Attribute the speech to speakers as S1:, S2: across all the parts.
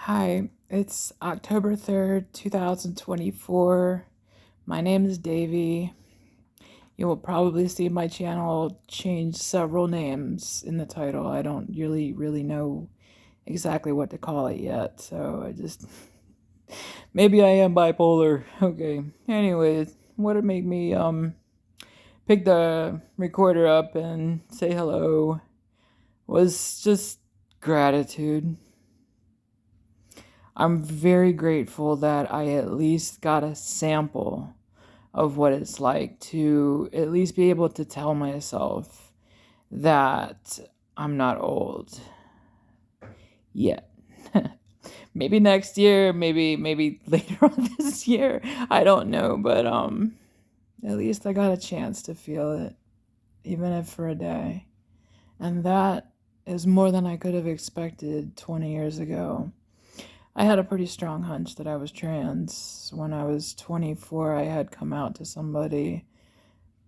S1: Hi, it's October 3rd, 2024. My name is Davy. You will probably see my channel change several names in the title. I don't really know exactly what to call it yet, so I just maybe I am bipolar. Okay. Anyways, what would make me pick the recorder up and say hello was just gratitude. I'm very grateful that I at least got a sample of what it's like to at least be able to tell myself that I'm not old yet. Maybe next year, maybe later on this year. I don't know, but at least I got a chance to feel it, even if for a day. And that is more than I could have expected 20 years ago. I had a pretty strong hunch that I was trans. When I was 24, I had come out to somebody,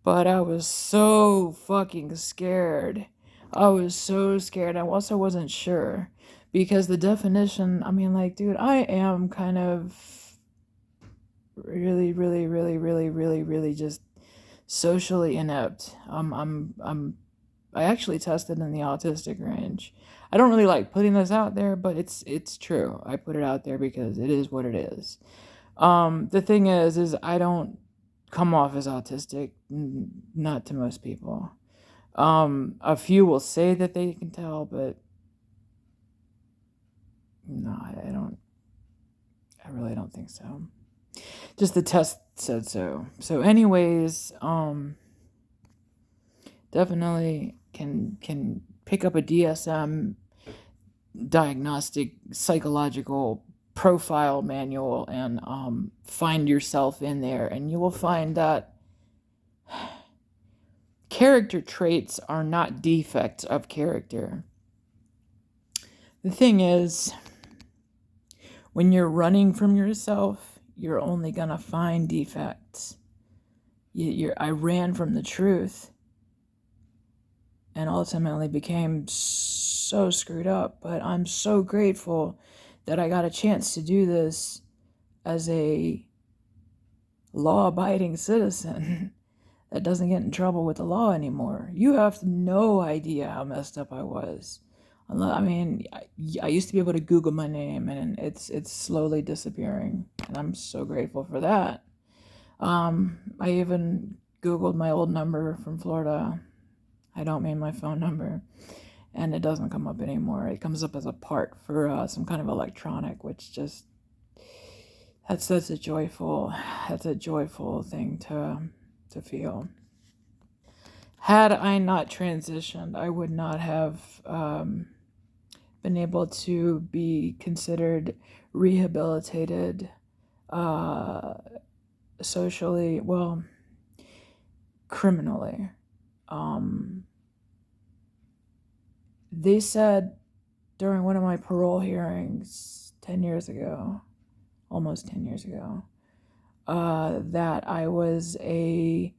S1: but I was so fucking scared. I was so scared. I also wasn't sure because the definition, I mean, like, dude, I am kind of really just socially inept. I actually tested in the autistic range. I don't really like putting this out there, but it's true. I put it out there because it is what it is. The thing is I don't come off as autistic, not to most people. A few will say that they can tell, but no, I don't. I really don't think so. Just the test said so. So, anyways, definitely can pick up a DSM diagnostic psychological profile manual and find yourself in there, and you will find that character traits are not defects of character. The thing is, when you're running from yourself, you're only gonna find defects. I ran from the truth and ultimately became so screwed up, but I'm so grateful that I got a chance to do this as a law-abiding citizen that doesn't get in trouble with the law anymore. You have no idea how messed up I was. I mean, I used to be able to Google my name, and it's slowly disappearing, and I'm so grateful for that. I even Googled my old number from Florida. I don't mean my phone number, and it doesn't come up anymore. It comes up as a part for some kind of electronic, which just that's a joyful thing to feel. Had I not transitioned, I would not have been able to be considered rehabilitated socially, well, criminally. They said during one of my parole hearings 10 years ago, almost 10 years ago, that I was a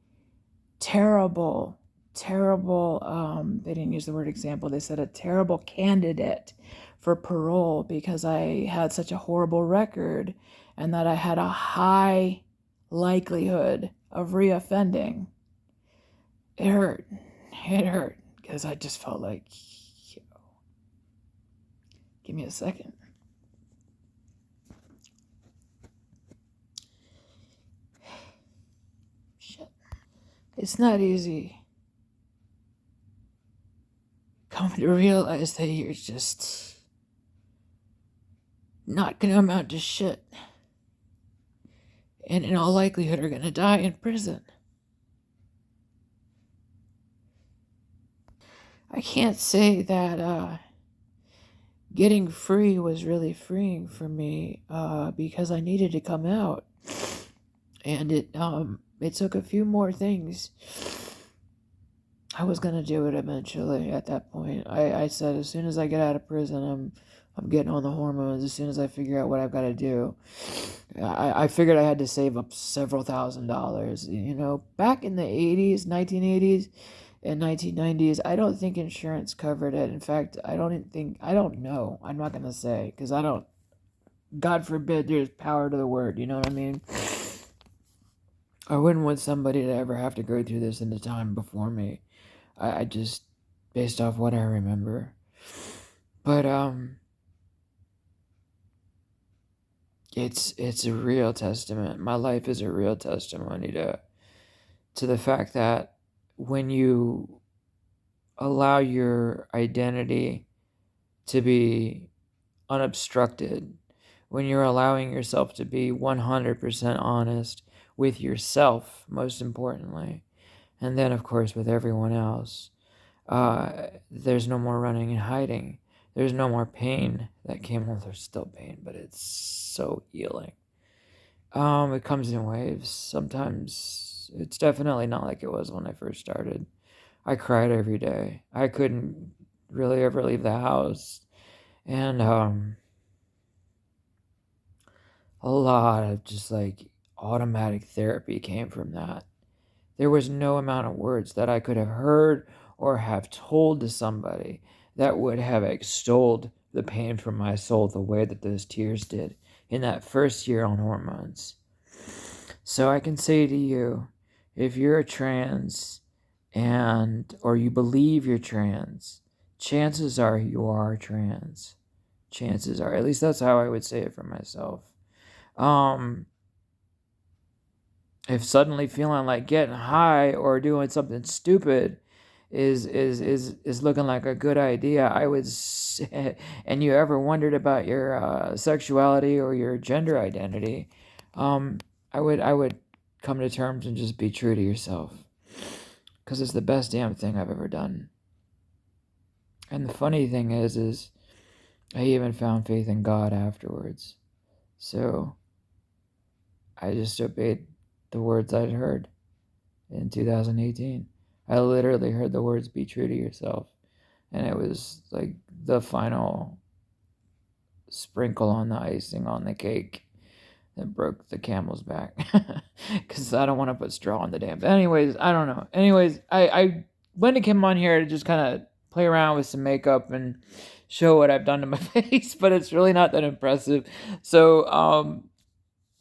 S1: terrible, they didn't use the word example, they said a terrible candidate for parole because I had such a horrible record and that I had a high likelihood of reoffending. It hurt because I just felt like, give me a second. Shit. It's not easy coming to realize that you're just not gonna amount to shit, and in all likelihood are gonna die in prison. I can't say that getting free was really freeing for me because I needed to come out, and it took a few more things. I was gonna do it eventually. At that point, I said as soon as I get out of prison, I'm getting on the hormones. As soon as I figure out what I've got to do, I figured I had to save up several $1,000s. You know, back in the 80s, 1980s, and 1990s, I don't think insurance covered it. In fact, I don't know. I'm not gonna say because I don't God forbid there's power to the word, you know what I mean? I wouldn't want somebody to ever have to go through this in the time before me. I just, based off what I remember. But, it's a real testament. My life is a real testimony to the fact that when you allow your identity to be unobstructed, when you're allowing yourself to be 100% honest with yourself, most importantly, and then, of course, with everyone else, there's no more running and hiding. There's no more pain that came. Well, there's still pain, but it's so healing. It comes in waves. Sometimes it's definitely not like it was when I first started. I cried every day. I couldn't really ever leave the house. And a lot of just like automatic therapy came from that. There was no amount of words that I could have heard or have told to somebody that would have extolled the pain from my soul the way that those tears did in that first year on hormones. So I can say to you, if you're a trans or you believe you're trans, chances are you are trans. Chances are, at least that's how I would say it for myself. Um, if suddenly feeling like getting high or doing something stupid is looking like a good idea, I would say, and you ever wondered about your sexuality or your gender identity, I would come to terms and just be true to yourself, because it's the best damn thing I've ever done. And the funny thing is I even found faith in God afterwards. So I just obeyed the words I'd heard in 2018. I literally heard the words, be true to yourself. And it was like the final sprinkle on the icing on the cake that broke the camel's back. Because I don't want to put straw in the dam. But anyways, I don't know. Anyways, I when it came on here to just kind of play around with some makeup and show what I've done to my face, but it's really not that impressive. So,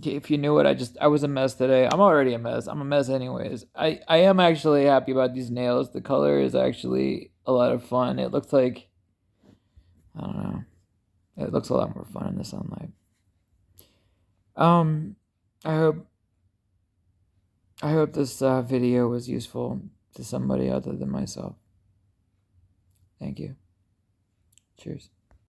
S1: if you knew it, I was a mess today. I'm already a mess. I'm a mess anyways. I am actually happy about these nails. The color is actually a lot of fun. It looks like, I don't know. It looks a lot more fun in the sunlight. Um, I hope this video was useful to somebody other than myself. Thank you. Cheers.